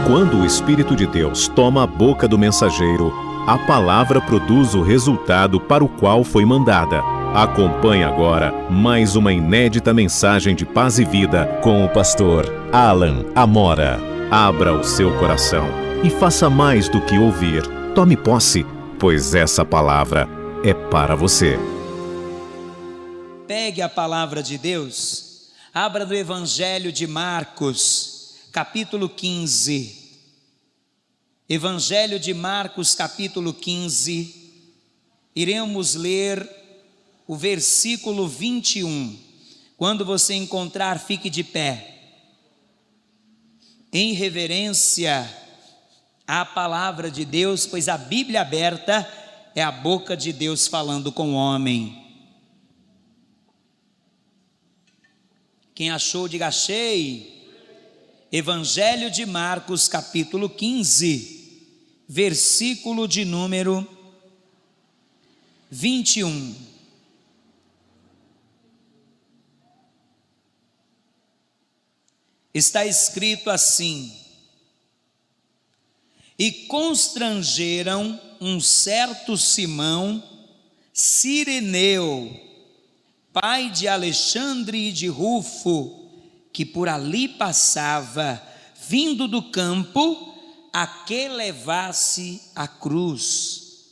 Quando o Espírito de Deus toma a boca do mensageiro, a palavra produz o resultado para o qual foi mandada. Acompanhe agora mais uma inédita mensagem de paz e vida com o pastor Alan Amora. Abra o seu coração e faça mais do que ouvir. Tome posse, pois essa palavra é para você. Pegue a palavra de Deus, abra no Evangelho de Marcos, capítulo 15. Evangelho de Marcos, capítulo 15. Iremos ler o versículo 21. Quando você encontrar, fique de pé, em reverência à palavra de Deus, pois a Bíblia aberta é a boca de Deus falando com o homem. Quem achou, diga achei. Evangelho de Marcos, capítulo 15, versículo de número 21. Está escrito assim: e constrangeram um certo Simão Cireneu, pai de Alexandre e de Rufo, que por ali passava, vindo do campo, a que levasse a cruz.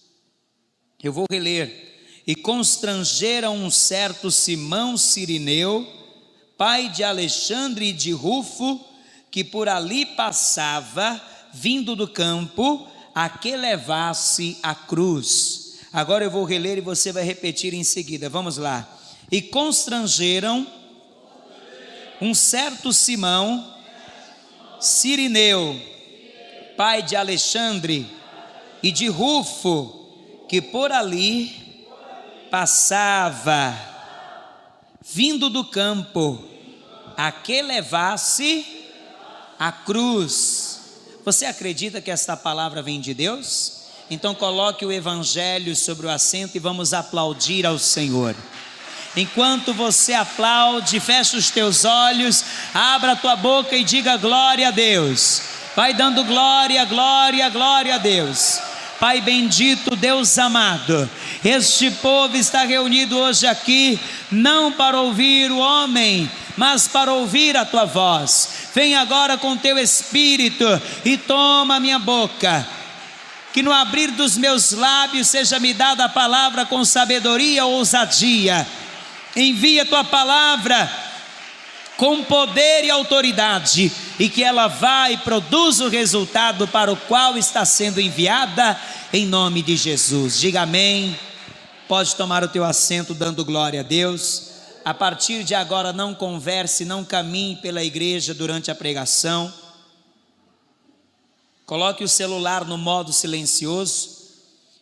Eu vou reler. E constrangeram um certo Simão Cireneu, pai de Alexandre e de Rufo, que por ali passava, vindo do campo, a que levasse a cruz. Agora eu vou reler e você vai repetir em seguida. Vamos lá. E constrangeram um certo Simão Cireneu, pai de Alexandre e de Rufo, que por ali passava, vindo do campo, a que levasse a cruz. Você acredita que esta palavra vem de Deus? Então coloque o Evangelho sobre o assento e vamos aplaudir ao Senhor. Enquanto você aplaude, fecha os teus olhos, abra a tua boca e diga glória a Deus. Vai dando glória, glória, glória a Deus. Pai bendito, Deus amado, este povo está reunido hoje aqui, não para ouvir o homem, mas para ouvir a tua voz. Vem agora com teu Espírito e toma a minha boca. Que no abrir dos meus lábios seja me dada a palavra com sabedoria ou ousadia. Envia a tua palavra com poder e autoridade, e que ela vá e produza o resultado para o qual está sendo enviada, em nome de Jesus. Diga amém. Pode tomar o teu assento dando glória a Deus. A partir de agora não converse, não caminhe pela igreja durante a pregação. Coloque o celular no modo silencioso.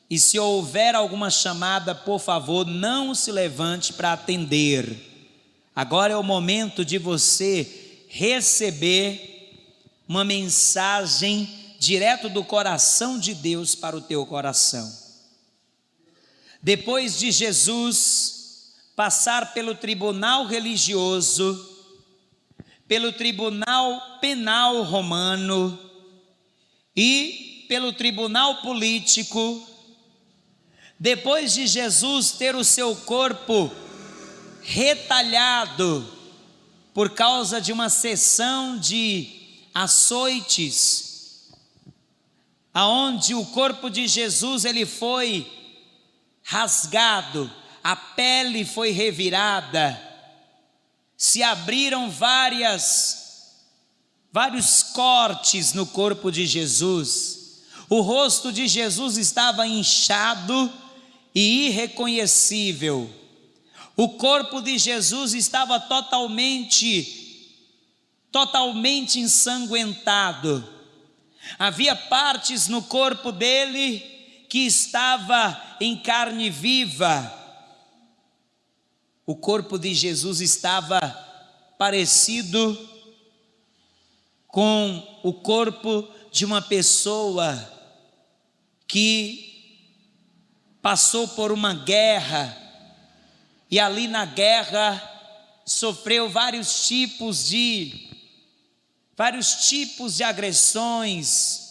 E se houver alguma chamada, por favor, não se levante para atender. Agora é o momento de você receber uma mensagem direto do coração de Deus para o teu coração. Depois de Jesus passar pelo tribunal religioso, pelo tribunal penal romano e pelo tribunal político, depois de Jesus ter o seu corpo retalhado por causa de uma sessão de açoites, aonde o corpo de Jesus ele foi rasgado, a pele foi revirada, se abriram vários cortes no corpo de Jesus. O rosto de Jesus estava inchado e irreconhecível. O corpo de Jesus estava totalmente ensanguentado. Havia partes no corpo dele que estava em carne viva. O corpo de Jesus estava parecido com o corpo de uma pessoa que passou por uma guerra, e ali na guerra sofreu vários tipos de vários tipos de agressões.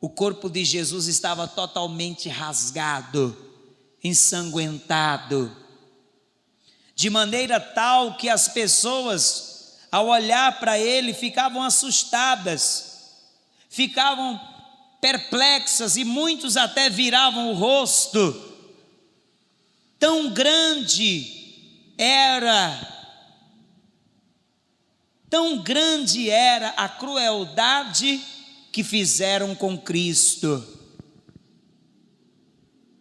O corpo de Jesus estava totalmente rasgado, ensanguentado, de maneira tal que as pessoas, ao olhar para ele, ficavam assustadas, ficavam perplexas, e muitos até viravam o rosto. Tão grande era a crueldade que fizeram com Cristo.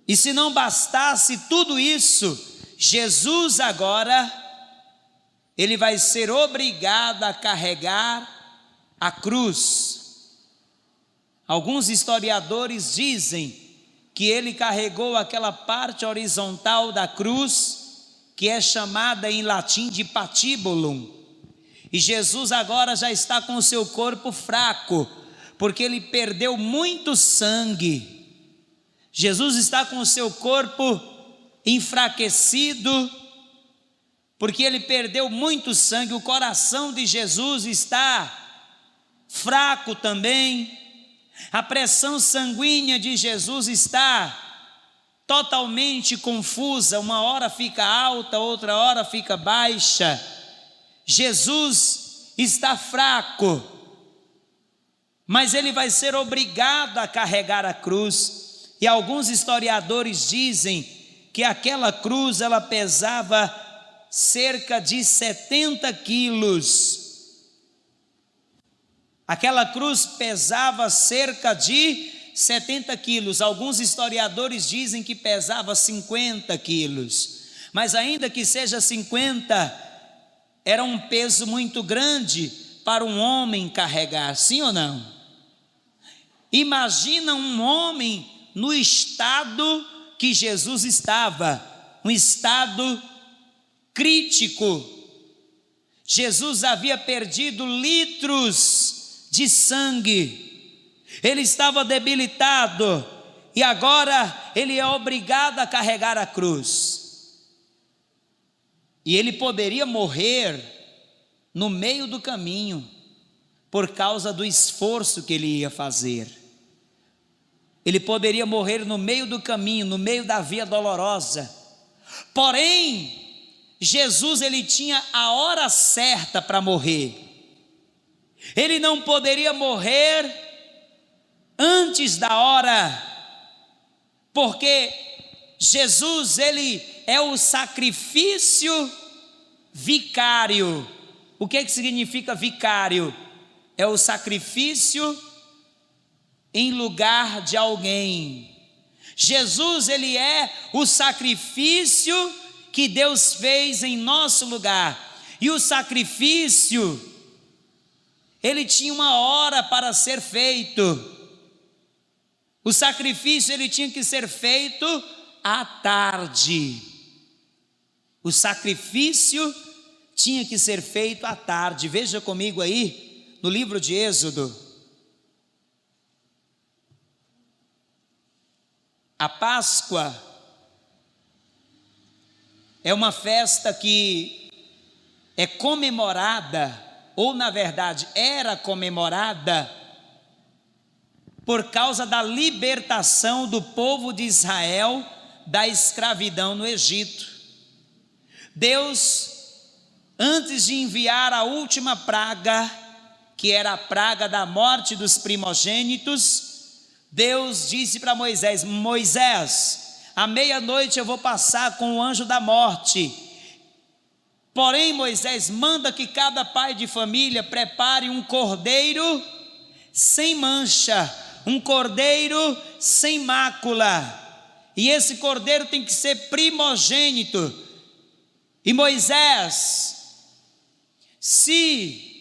E se não bastasse tudo isso, Jesus agora, ele vai ser obrigado a carregar a cruz. Alguns historiadores dizem que ele carregou aquela parte horizontal da cruz, que é chamada em latim de patibulum. E Jesus agora já está com o seu corpo fraco, porque ele perdeu muito sangue. Jesus está com o seu corpo enfraquecido, porque ele perdeu muito sangue. O coração de Jesus está fraco também. A pressão sanguínea de Jesus está totalmente confusa. Uma hora fica alta, outra hora fica baixa. Jesus está fraco, mas ele vai ser obrigado a carregar a cruz. E alguns historiadores dizem que aquela cruz, ela pesava cerca de 70 quilos. Aquela cruz pesava cerca de 70 quilos. Alguns historiadores dizem que pesava 50 quilos. Mas ainda que seja 50, era um peso muito grande para um homem carregar, sim ou não? Imagina um homem no estado que Jesus estava, um estado crítico. Jesus havia perdido litros de sangue, ele estava debilitado, e agora ele é obrigado a carregar a cruz. E ele poderia morrer no meio do caminho, por causa do esforço que ele ia fazer. Ele poderia morrer no meio do caminho, no meio da via dolorosa. Porém, Jesus, ele tinha a hora certa para morrer. Ele não poderia morrer antes da hora, porque Jesus, ele é o sacrifício vicário. O que significa vicário? É o sacrifício em lugar de alguém. Jesus, ele é o sacrifício que Deus fez em nosso lugar. E o sacrifício, ele tinha uma hora para ser feito. O sacrifício, ele tinha que ser feito à tarde. O sacrifício tinha que ser feito à tarde. Veja comigo aí no livro de Êxodo. A Páscoa é uma festa que é comemorada, ou na verdade era comemorada, por causa da libertação do povo de Israel da escravidão no Egito. Deus, antes de enviar a última praga, que era a praga da morte dos primogênitos, Deus disse para Moisés: Moisés, à meia-noite eu vou passar com o anjo da morte. Porém, Moisés, manda que cada pai de família prepare um cordeiro sem mancha, um cordeiro sem mácula, e esse cordeiro tem que ser primogênito. E Moisés, se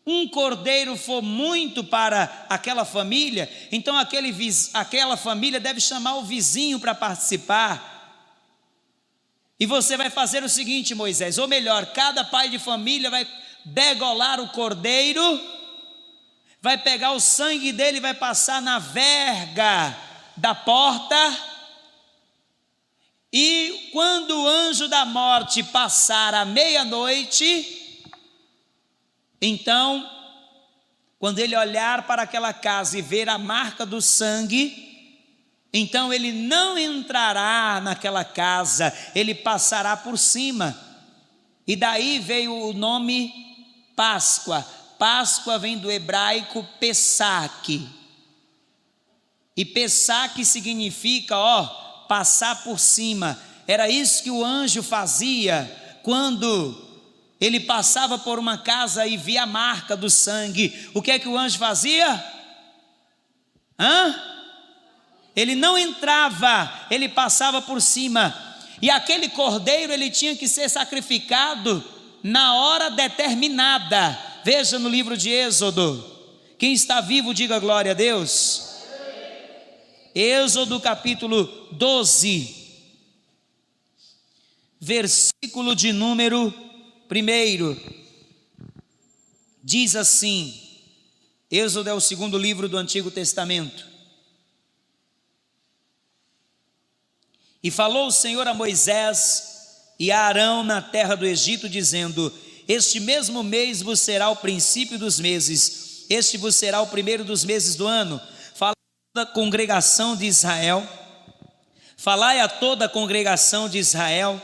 um cordeiro for muito para aquela família, então aquela família deve chamar o vizinho para participar. E você vai fazer o seguinte, Moisés, ou melhor, cada pai de família vai degolar o cordeiro, vai pegar o sangue dele e vai passar na verga da porta, e quando o anjo da morte passar à meia-noite, Então, quando ele olhar para aquela casa e ver a marca do sangue, então ele não entrará naquela casa, ele passará por cima. E daí veio o nome Páscoa. Páscoa vem do hebraico Pesach. E Pesach significa, passar por cima. Era isso que o anjo fazia quando ele passava por uma casa e via a marca do sangue. O que é que o anjo fazia? Ele não entrava, ele passava por cima. E aquele cordeiro, ele tinha que ser sacrificado na hora determinada. Veja no livro de Êxodo. Quem está vivo, diga glória a Deus. Êxodo capítulo 12, versículo de número 1. Diz assim, Êxodo é o segundo livro do Antigo Testamento. E falou o Senhor a Moisés e a Arão na terra do Egito, dizendo: este mesmo mês vos será o princípio dos meses, este vos será o primeiro dos meses do ano. Falai a toda a congregação de Israel, falai a toda a congregação de Israel,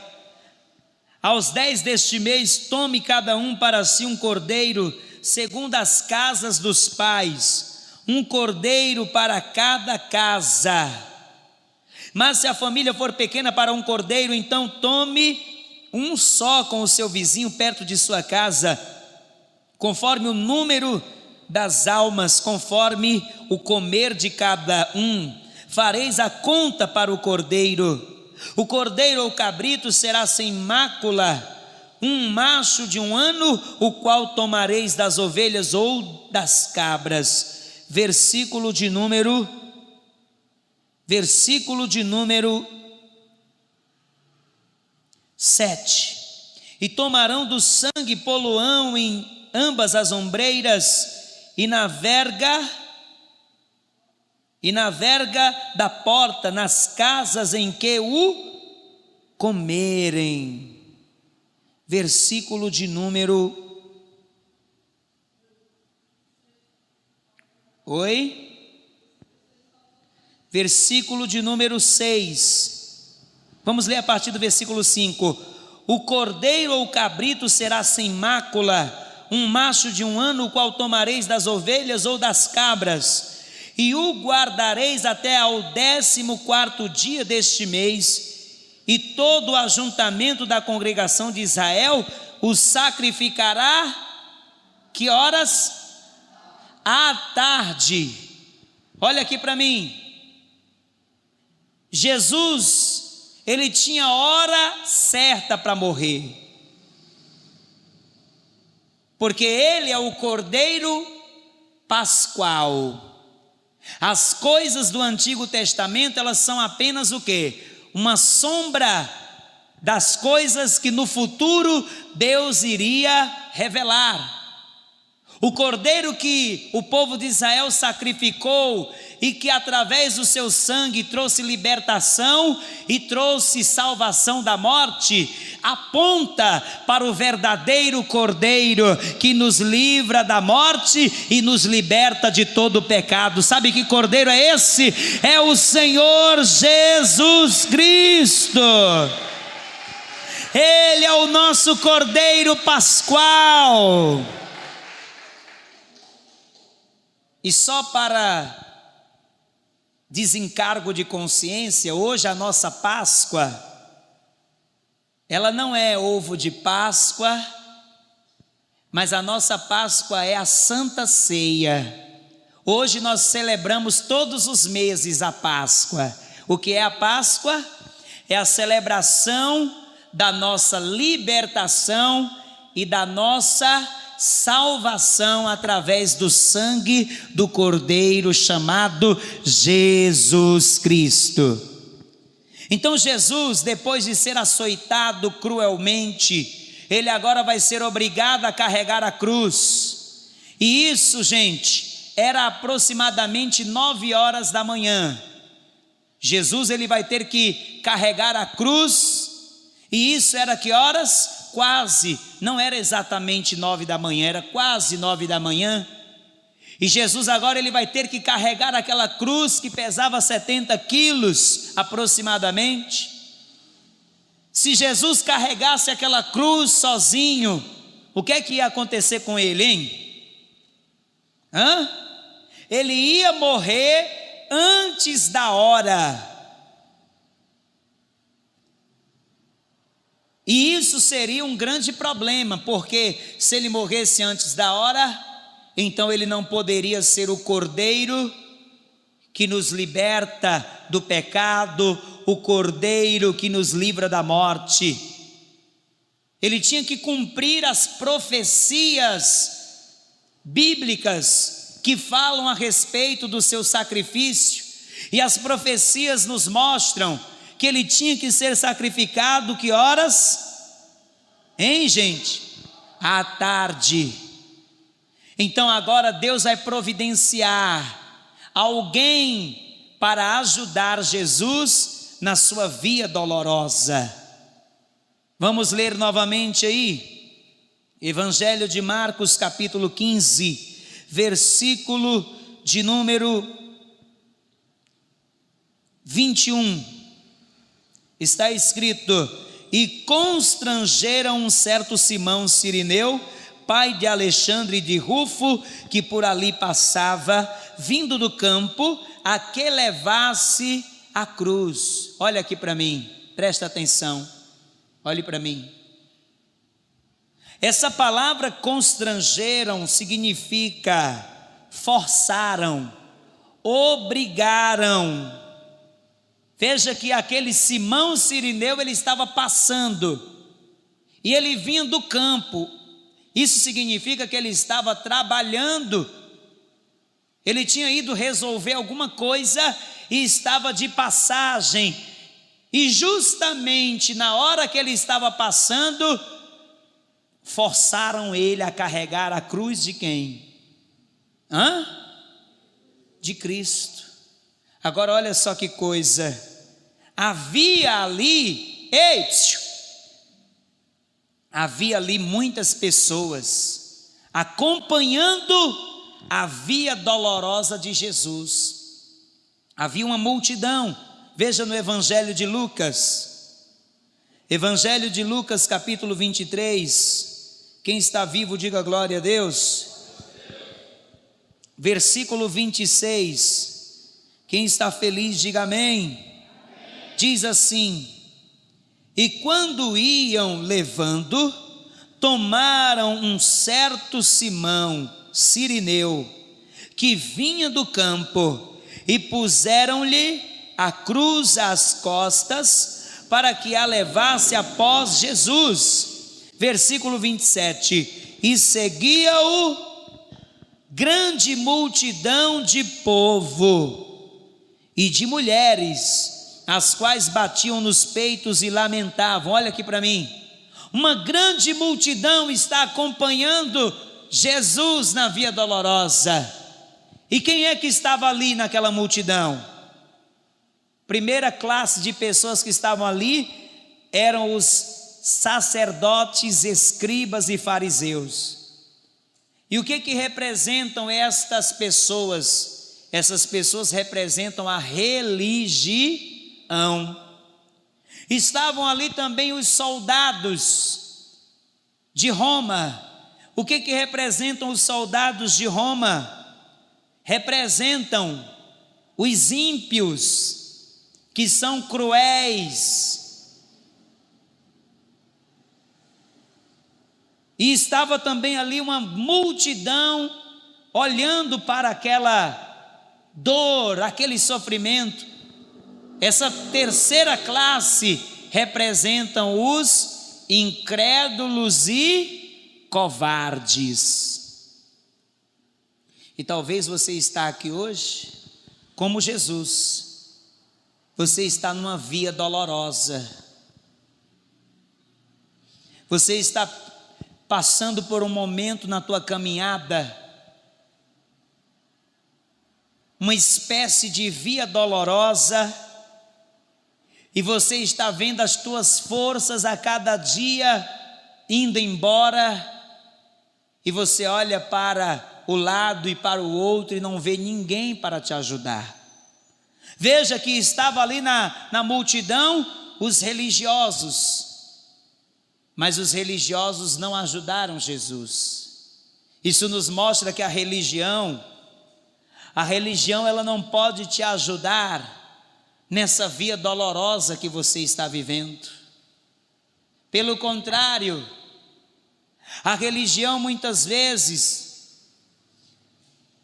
aos 10 deste mês, tome cada um para si um cordeiro, segundo as casas dos pais, um cordeiro para cada casa. Mas se a família for pequena para um cordeiro, então tome um só com o seu vizinho perto de sua casa, conforme o número das almas, conforme o comer de cada um, fareis a conta para o cordeiro. O cordeiro ou cabrito será sem mácula, um macho de 1 ano, o qual tomareis das ovelhas ou das cabras. Versículo de número 7. E tomarão do sangue, poluão em ambas as ombreiras e na verga da porta, nas casas em que o comerem. Versículo de número 6. Vamos ler a partir do versículo 5. O cordeiro ou cabrito será sem mácula, um macho de 1 ano, o qual tomareis das ovelhas ou das cabras, e o guardareis até ao 14º dia deste mês, e todo o ajuntamento da congregação de Israel o sacrificará, que horas? À tarde. Olha aqui para mim. Jesus, ele tinha hora certa para morrer, porque ele é o cordeiro pascual. As coisas do Antigo Testamento, elas são apenas o quê? Uma sombra das coisas que no futuro Deus iria revelar. O cordeiro que o povo de Israel sacrificou e que através do seu sangue trouxe libertação e trouxe salvação da morte, aponta para o verdadeiro cordeiro que nos livra da morte e nos liberta de todo o pecado. Sabe que cordeiro é esse? É o Senhor Jesus Cristo. Ele é o nosso cordeiro pascual. E só para desencargo de consciência, hoje a nossa Páscoa, ela não é ovo de Páscoa, mas a nossa Páscoa é a Santa Ceia. Hoje nós celebramos todos os meses a Páscoa. O que é a Páscoa? É a celebração da nossa libertação e da nossa salvação através do sangue do Cordeiro chamado Jesus Cristo. Então Jesus, depois de ser açoitado cruelmente, ele agora vai ser obrigado a carregar a cruz. E isso, gente, era aproximadamente 9 horas da manhã. Jesus, ele vai ter que carregar a cruz E isso era que horas? Quase, não era exatamente 9 da manhã, era quase 9 da manhã. E Jesus agora ele vai ter que carregar aquela cruz que pesava 70 quilos aproximadamente. Se Jesus carregasse aquela cruz sozinho, o que é que ia acontecer com ele, hein? Ele ia morrer antes da hora. E isso seria um grande problema, porque se ele morresse antes da hora, então ele não poderia ser o Cordeiro que nos liberta do pecado, o Cordeiro que nos livra da morte. Ele tinha que cumprir as profecias bíblicas que falam a respeito do seu sacrifício, e as profecias nos mostram que ele tinha que ser sacrificado, que horas? Hein, gente? À tarde. Então agora Deus vai providenciar alguém para ajudar Jesus na sua via dolorosa. Vamos ler novamente aí, Evangelho de Marcos capítulo 15, versículo de número 21, está escrito: e constrangeram um certo Simão Cirineu, pai de Alexandre e de Rufo, que por ali passava, vindo do campo, a que levasse a cruz. Olha aqui para mim, presta atenção, olhe para mim. Essa palavra constrangeram significa forçaram, obrigaram. Veja que aquele Simão Cirineu, ele estava passando, e ele vinha do campo. Isso significa que ele estava trabalhando, ele tinha ido resolver alguma coisa e estava de passagem, e justamente na hora que ele estava passando, forçaram ele a carregar a cruz de quem? De Cristo. Agora olha só que coisa, havia ali muitas pessoas acompanhando a via dolorosa de Jesus. Havia uma multidão. Veja no Evangelho de Lucas, Evangelho de Lucas capítulo 23, quem está vivo diga glória a Deus. Versículo 26, quem está feliz diga amém. Diz assim: e quando iam levando, tomaram um certo Simão Cirineu, que vinha do campo, e puseram-lhe a cruz às costas, para que a levasse após Jesus. Versículo 27, e seguia-o grande multidão de povo e de mulheres, as quais batiam nos peitos e lamentavam. Olha aqui para mim, uma grande multidão está acompanhando Jesus na via dolorosa. E quem é que estava ali naquela multidão? Primeira classe de pessoas que estavam ali eram os sacerdotes, escribas e fariseus. E o que representam estas pessoas? Essas pessoas representam a religião. Estavam ali também os soldados de Roma. O que representam os soldados de Roma? Representam os ímpios, que são cruéis. E estava também ali uma multidão olhando para aquela dor, aquele sofrimento. Essa terceira classe representam os incrédulos e covardes. E talvez você está aqui hoje como Jesus. Você está numa via dolorosa. Você está passando por um momento na tua caminhada, uma espécie de via dolorosa, e você está vendo as tuas forças a cada dia indo embora, e você olha para o lado e para o outro e não vê ninguém para te ajudar. Veja que estava ali na multidão os religiosos, mas os religiosos não ajudaram Jesus. Isso nos mostra que a religião ela não pode te ajudar nessa via dolorosa que você está vivendo. Pelo contrário, a religião muitas vezes,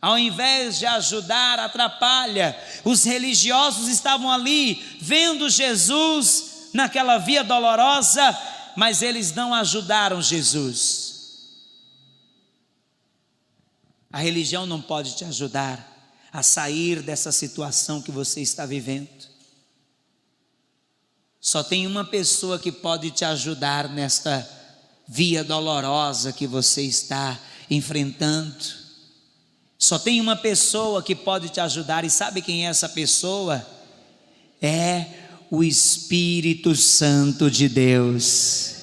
ao invés de ajudar, atrapalha. Os religiosos estavam ali, vendo Jesus naquela via dolorosa, mas eles não ajudaram Jesus. A religião não pode te ajudar a sair dessa situação que você está vivendo. Só tem uma pessoa que pode te ajudar nesta via dolorosa que você está enfrentando. Só tem uma pessoa que pode te ajudar, e sabe quem é essa pessoa? É o Espírito Santo de Deus.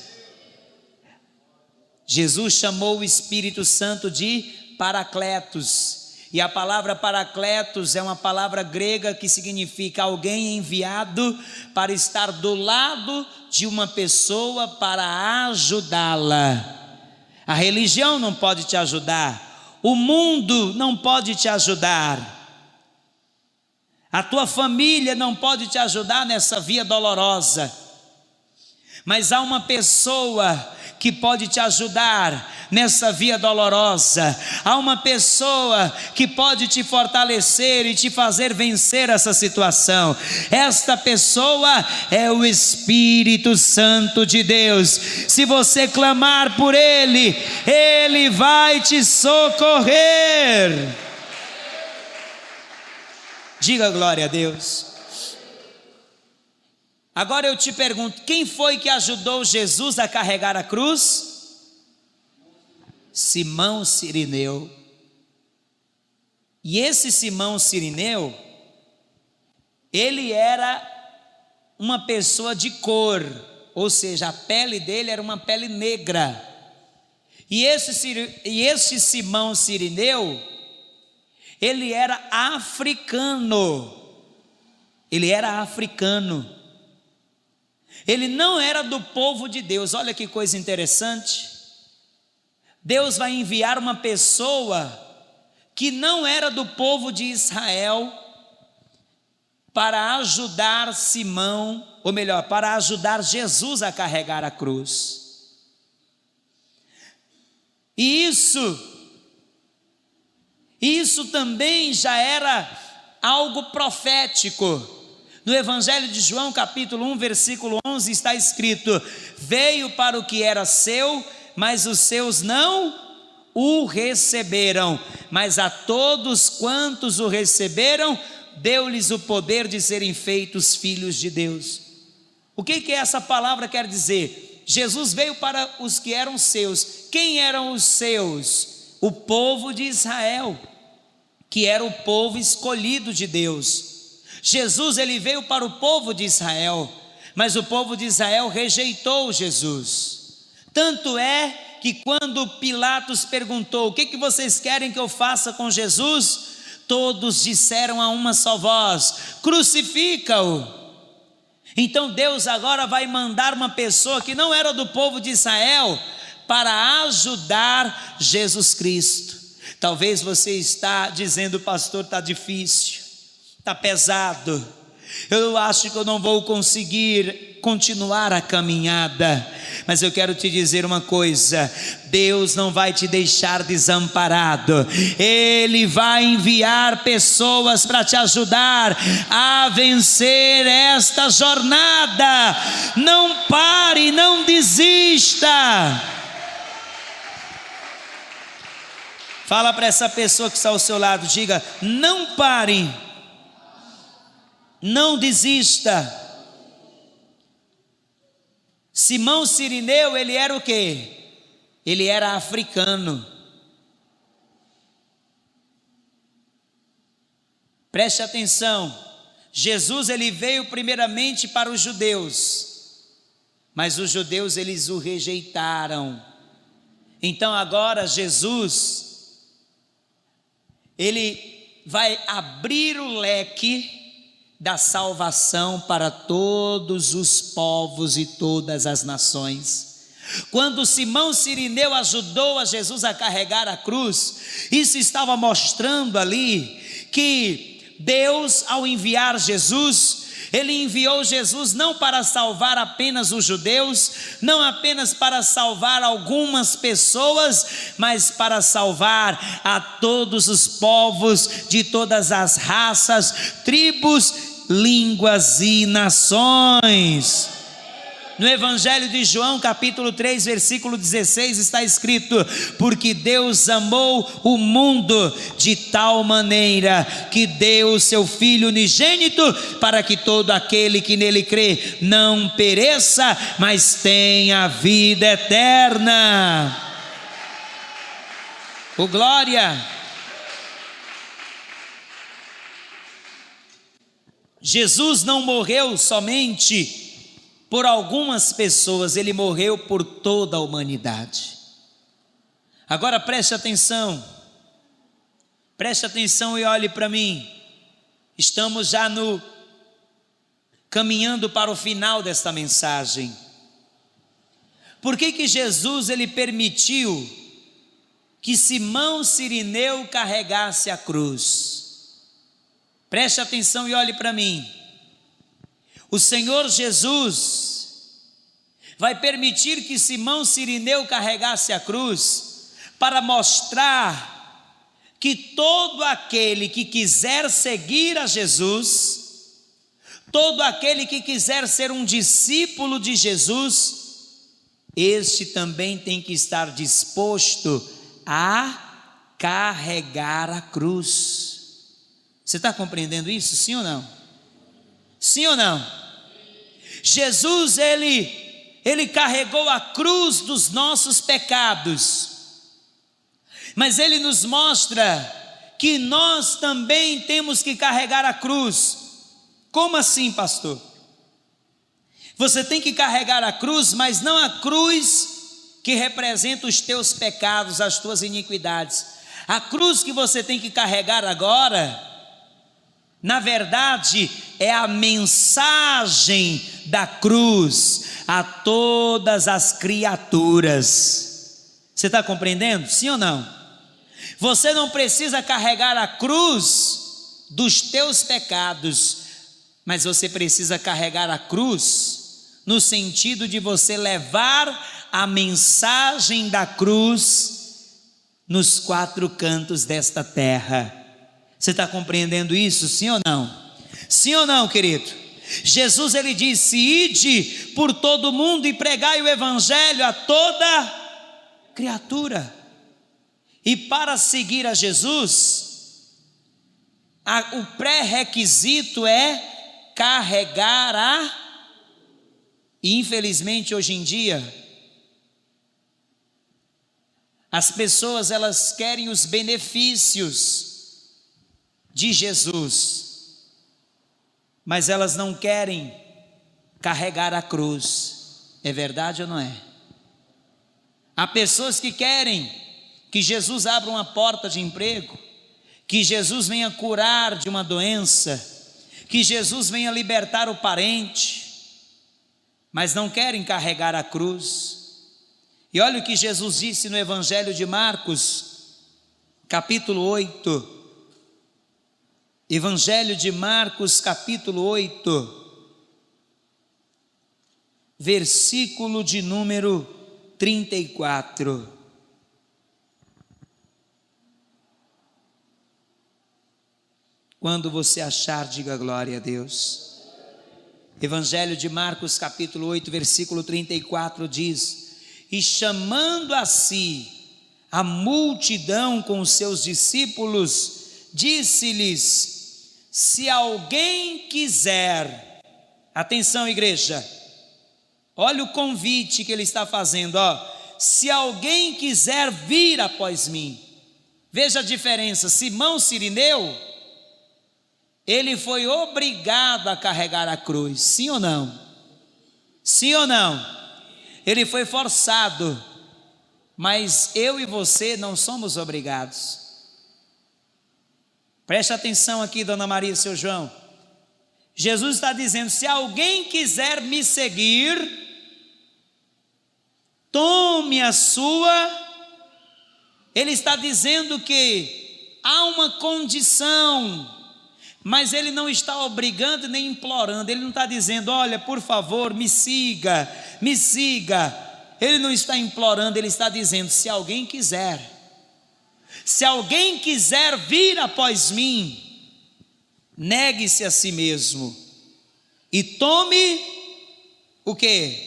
Jesus chamou o Espírito Santo de Paracletos, e a palavra Paracletos é uma palavra grega que significa alguém enviado para estar do lado de uma pessoa para ajudá-la. A religião não pode te ajudar, o mundo não pode te ajudar, a tua família não pode te ajudar nessa via dolorosa, mas há uma pessoa que pode te ajudar nessa via dolorosa. Há uma pessoa que pode te fortalecer e te fazer vencer essa situação. Esta pessoa é o Espírito Santo de Deus. Se você clamar por Ele, Ele vai te socorrer. Diga glória a Deus. Agora eu te pergunto, quem foi que ajudou Jesus a carregar a cruz? Simão Cirineu. E esse Simão Cirineu, ele era uma pessoa de cor, ou seja, a pele dele era uma pele negra. E este Simão Cirineu, ele era africano. Ele era africano. Ele não era do povo de Deus. Olha que coisa interessante. Deus vai enviar uma pessoa que não era do povo de Israel para ajudar Simão, ou melhor, para ajudar Jesus a carregar a cruz. E isso também já era algo profético. No Evangelho de João, capítulo 1, versículo 11, está escrito: veio para o que era seu, mas os seus não o receberam, mas a todos quantos o receberam, deu-lhes o poder de serem feitos filhos de Deus. O que essa palavra quer dizer? Jesus veio para os que eram seus. Quem eram os seus? O povo de Israel, que era o povo escolhido de Deus. Jesus, ele veio para o povo de Israel, mas o povo de Israel rejeitou Jesus. Tanto é que quando Pilatos perguntou: o que vocês querem que eu faça com Jesus? Todos disseram a uma só voz: crucifica-o. Então Deus agora vai mandar uma pessoa que não era do povo de Israel para ajudar Jesus Cristo. Talvez você está dizendo: pastor, está difícil, está pesado, eu acho que eu não vou conseguir continuar a caminhada. Mas eu quero te dizer uma coisa: Deus não vai te deixar desamparado. Ele vai enviar pessoas para te ajudar a vencer esta jornada. Não pare, não desista. Fala para essa pessoa que está ao seu lado, diga: não pare, não desista. Simão Cirineu, ele era o quê? Ele era africano. Preste atenção, Jesus ele veio primeiramente para os judeus, mas os judeus eles o rejeitaram. Então agora Jesus, ele vai abrir o leque da salvação para todos os povos e todas as nações. Quando Simão Cirineu ajudou a Jesus a carregar a cruz, isso estava mostrando ali que Deus, ao enviar Jesus, Ele enviou Jesus não para salvar apenas os judeus, não apenas para salvar algumas pessoas, mas para salvar a todos os povos de todas as raças, tribos, línguas e nações. No Evangelho de João, capítulo 3, versículo 16, está escrito: porque Deus amou o mundo de tal maneira que deu o seu Filho unigênito, para que todo aquele que nele crê não pereça, mas tenha vida eterna. Oh glória! Jesus não morreu somente por algumas pessoas, ele morreu por toda a humanidade. Agora preste atenção e olhe para mim. Estamos já caminhando para o final desta mensagem. Por que Jesus ele permitiu que Simão Cirineu carregasse a cruz? Preste atenção e olhe para mim. O Senhor Jesus vai permitir que Simão Cirineu carregasse a cruz para mostrar que todo aquele que quiser seguir a Jesus, todo aquele que quiser ser um discípulo de Jesus, este também tem que estar disposto a carregar a cruz. Você está compreendendo isso, sim ou não? Sim ou não? Jesus, ele carregou a cruz dos nossos pecados, mas ele nos mostra que nós também temos que carregar a cruz. Como assim, pastor? Você tem que carregar a cruz, mas não a cruz que representa os teus pecados, as tuas iniquidades. A cruz que você tem que carregar agora, na verdade, é a mensagem da cruz a todas as criaturas. Você está compreendendo? Sim ou não? Você não precisa carregar a cruz dos teus pecados, mas você precisa carregar a cruz no sentido de você levar a mensagem da cruz nos quatro cantos desta terra. Você está compreendendo isso, sim ou não? Sim ou não, querido? Jesus ele disse: ide por todo mundo e pregai o evangelho a toda criatura. E para seguir a Jesus, o pré-requisito é carregar e infelizmente hoje em dia as pessoas elas querem os benefícios de Jesus, mas elas não querem carregar a cruz. É verdade ou não é? Há pessoas que querem que Jesus abra uma porta de emprego, que Jesus venha curar de uma doença, que Jesus venha libertar o parente, mas não querem carregar a cruz. E olha o que Jesus disse no Evangelho de Marcos, capítulo 8. Evangelho de Marcos, capítulo 8, versículo de número 34. Quando você achar, diga glória a Deus. Evangelho de Marcos, capítulo 8, versículo 34 diz: e chamando a si a multidão com os seus discípulos, disse-lhes: se alguém quiser, atenção igreja, olha o convite que ele está fazendo, se alguém quiser vir após mim. Veja a diferença. Simão Cirineu, ele foi obrigado a carregar a cruz, sim ou não? Sim ou não? Ele foi forçado, mas eu e você não somos obrigados. Preste atenção aqui, dona Maria e seu João. Jesus está dizendo: se alguém quiser me seguir, tome a sua. Ele está dizendo que há uma condição, mas ele não está obrigando nem implorando. Ele não está dizendo: olha, por favor, me siga, me siga. Ele não está implorando, ele está dizendo: se alguém quiser vir após mim, negue-se a si mesmo e tome o quê?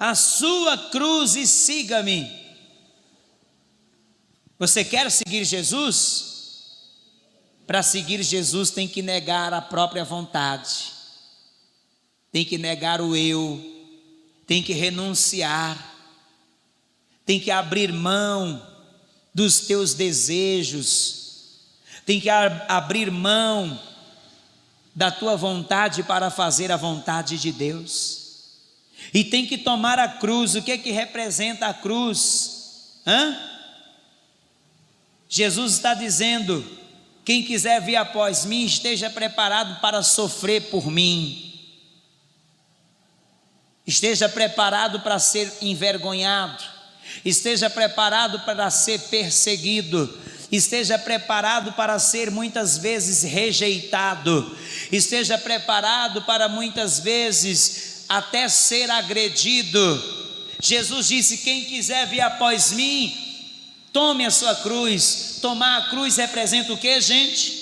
A sua cruz e siga-me. Você quer seguir Jesus? Para seguir Jesus tem que negar a própria vontade, tem que negar o eu, tem que renunciar, tem que abrir mão dos teus desejos, tem que abrir mão da tua vontade para fazer a vontade de Deus, e tem que tomar a cruz. O que é que representa a cruz? Jesus está dizendo: quem quiser vir após mim, esteja preparado para sofrer por mim, esteja preparado para ser envergonhado, esteja preparado para ser perseguido, esteja preparado para ser muitas vezes rejeitado, esteja preparado para muitas vezes até ser agredido. Jesus disse: quem quiser vir após mim, tome a sua cruz. Tomar a cruz representa o que, gente?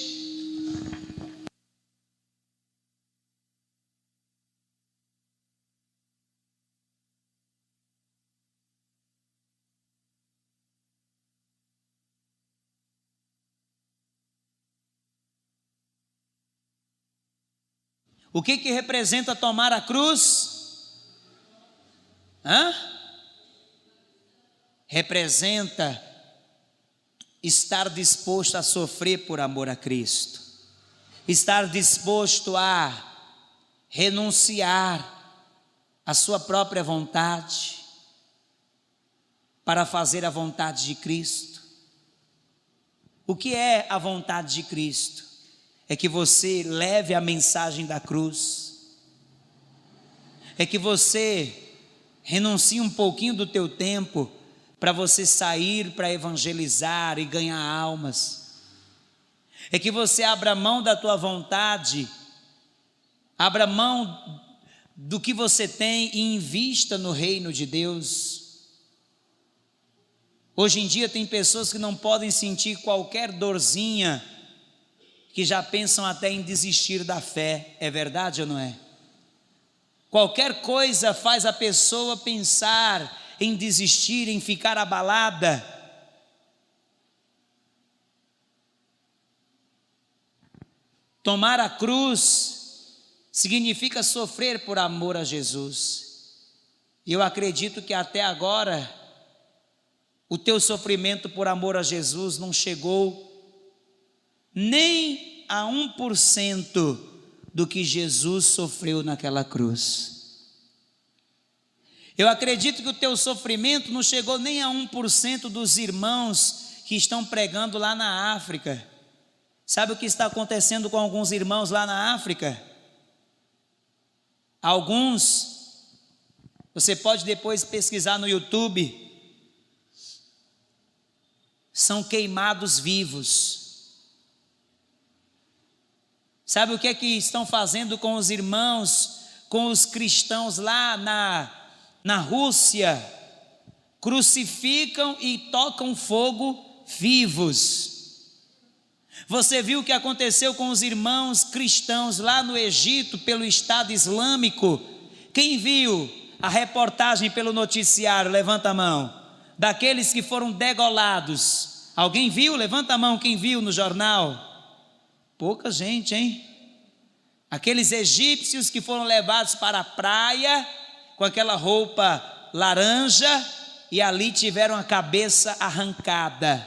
O que que representa tomar a cruz? Representa estar disposto a sofrer por amor a Cristo, estar disposto a renunciar à sua própria vontade para fazer a vontade de Cristo. O que é a vontade de Cristo? É que você leve a mensagem da cruz, é que você renuncie um pouquinho do teu tempo para você sair para evangelizar e ganhar almas, é que você abra mão da tua vontade, abra mão do que você tem e invista no reino de Deus. Hoje em dia tem pessoas que não podem sentir qualquer dorzinha, que já pensam até em desistir da fé. É verdade ou não é? Qualquer coisa faz a pessoa pensar em desistir, em ficar abalada. Tomar a cruz significa sofrer por amor a Jesus. E eu acredito que até agora o teu sofrimento por amor a Jesus não chegou nem a 1% do que Jesus sofreu naquela cruz. Eu acredito que o teu sofrimento não chegou nem a 1% dos irmãos que estão pregando lá na África. Sabe o que está acontecendo com alguns irmãos lá na África? Alguns, você pode depois pesquisar no YouTube, são queimados vivos. Sabe o que é que estão fazendo com os irmãos, com os cristãos lá na Rússia? Crucificam e tocam fogo vivos. Você viu o que aconteceu com os irmãos cristãos lá no Egito, pelo Estado Islâmico? Quem viu a reportagem pelo noticiário? Levanta a mão. Daqueles que foram degolados. Alguém viu? Levanta a mão quem viu no jornal. Pouca gente, hein? Aqueles egípcios que foram levados para a praia com aquela roupa laranja e ali tiveram a cabeça arrancada.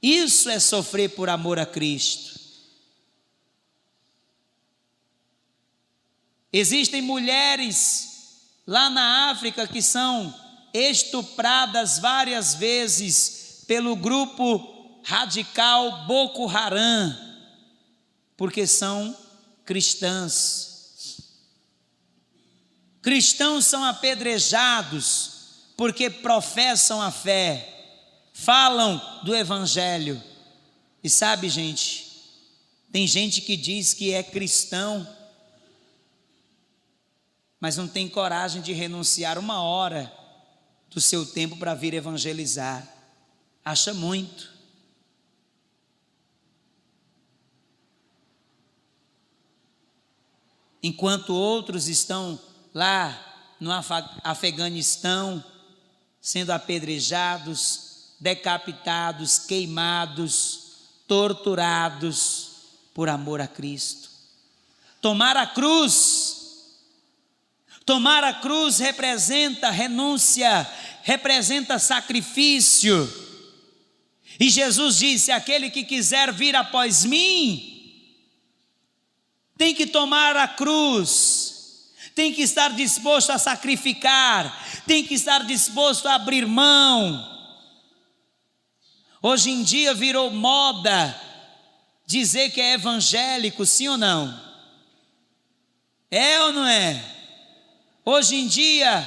Isso é sofrer por amor a Cristo. Existem mulheres lá na África que são estupradas várias vezes pelo grupo radical Boko Haram, porque são cristãs. Cristãos são apedrejados porque professam a fé, falam do Evangelho. E sabe, gente, tem gente que diz que é cristão, mas não tem coragem de renunciar uma hora do seu tempo para vir evangelizar. Acha muito. Enquanto outros estão lá no Afeganistão, sendo apedrejados, decapitados, queimados, torturados por amor a Cristo. Tomar a cruz representa renúncia, representa sacrifício. E Jesus disse: aquele que quiser vir após mim, tem que tomar a cruz, tem que estar disposto a sacrificar, tem que estar disposto a abrir mão. Hoje em dia virou moda dizer que é evangélico, sim ou não? É ou não é? Hoje em dia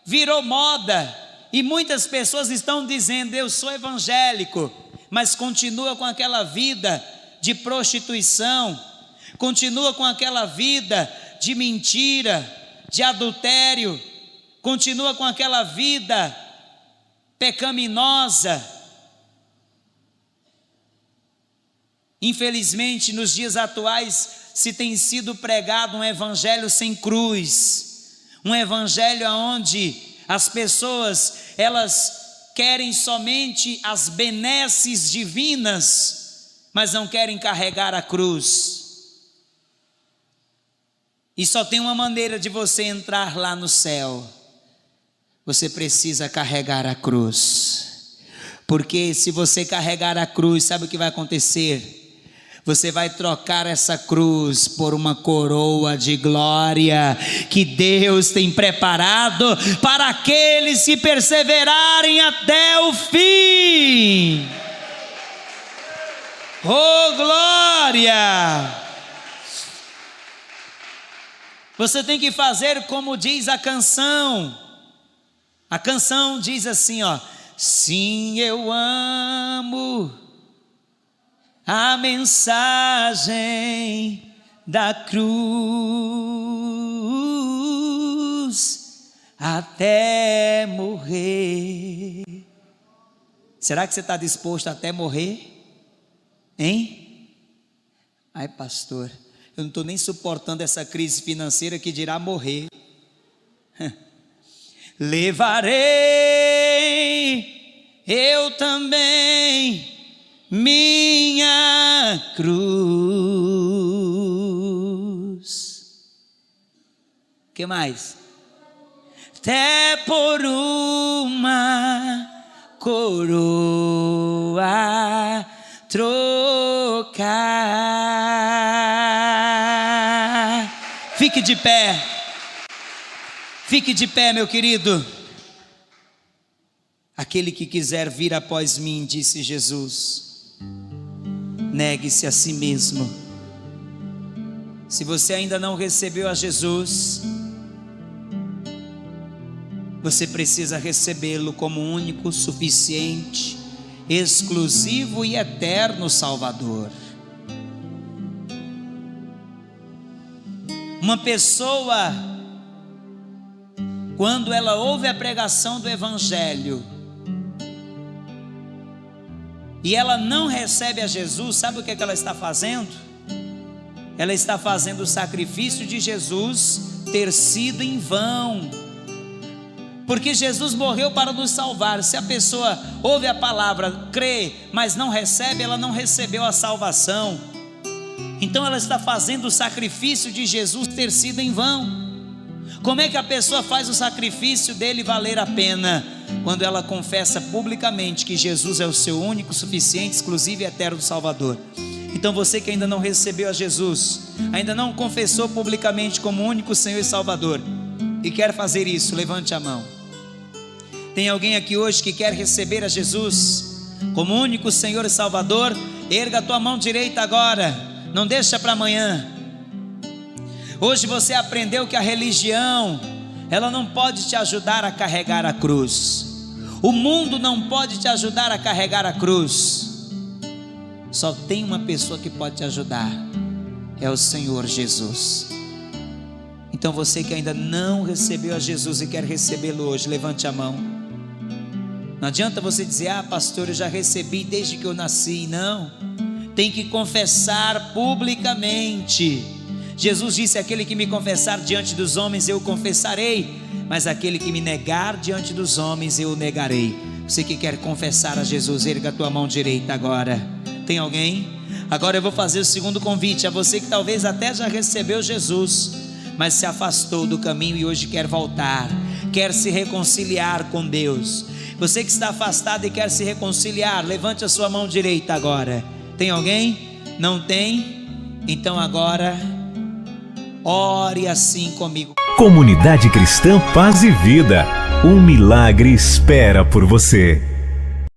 virou moda e muitas pessoas estão dizendo: eu sou evangélico, mas continua com aquela vida de prostituição, continua com aquela vida de mentira, de adultério, continua com aquela vida pecaminosa. Infelizmente, nos dias atuais se tem sido pregado um evangelho sem cruz, um evangelho onde as pessoas, elas querem somente as benesses divinas, mas não querem carregar a cruz. E só tem uma maneira de você entrar lá no céu: você precisa carregar a cruz. Porque se você carregar a cruz, sabe o que vai acontecer? Você vai trocar essa cruz por uma coroa de glória que Deus tem preparado para aqueles que perseverarem até o fim. Oh, glória! Você tem que fazer como diz a canção. A canção diz assim, ó: sim, eu amo a mensagem da cruz até morrer. Será que você está disposto até morrer? Hein? Ai, pastor, eu não estou nem suportando essa crise financeira, que dirá morrer. Levarei eu também minha cruz. Que mais? Até por uma coroa trocar. Fique de pé. Fique de pé, meu querido. Aquele que quiser vir após mim, disse Jesus, negue-se a si mesmo. Se você ainda não recebeu a Jesus, você precisa recebê-lo como único, suficiente, exclusivo e eterno Salvador. Uma pessoa, quando ela ouve a pregação do Evangelho e ela não recebe a Jesus, sabe o que ela está fazendo? Ela está fazendo o sacrifício de Jesus ter sido em vão, porque Jesus morreu para nos salvar. Se a pessoa ouve a palavra, crê, mas não recebe, ela não recebeu a salvação. Então ela está fazendo o sacrifício de Jesus ter sido em vão. Como é que a pessoa faz o sacrifício dele valer a pena? quando ela confessa publicamente que Jesus é o seu único, suficiente, exclusivo e eterno Salvador. Então você que ainda não recebeu a Jesus, ainda não confessou publicamente como único Senhor e Salvador, e quer fazer isso, levante a mão. Tem alguém aqui hoje que quer receber a Jesus como único Senhor e Salvador? Erga a tua mão direita agora, não deixa para amanhã. Hoje você aprendeu que a religião, ela não pode te ajudar a carregar a cruz. O mundo não pode te ajudar a carregar a cruz. Só tem uma pessoa que pode te ajudar, é o Senhor Jesus. Então você que ainda não recebeu a Jesus e quer recebê-lo hoje, levante a mão. Não adianta você dizer: ah, pastor, eu já recebi desde que eu nasci. Não, tem que confessar publicamente. Jesus disse: aquele que me confessar diante dos homens eu confessarei, mas aquele que me negar diante dos homens eu o negarei. Você que quer confessar a Jesus, erga a tua mão direita agora. Tem alguém? Agora eu vou fazer o segundo convite a você que talvez até já recebeu Jesus, mas se afastou do caminho e hoje quer voltar, quer se reconciliar com Deus. Você que está afastado e quer se reconciliar, levante a sua mão direita agora. Tem alguém? Não tem? Então agora ore assim comigo. Comunidade Cristã Paz e Vida, um milagre espera por você.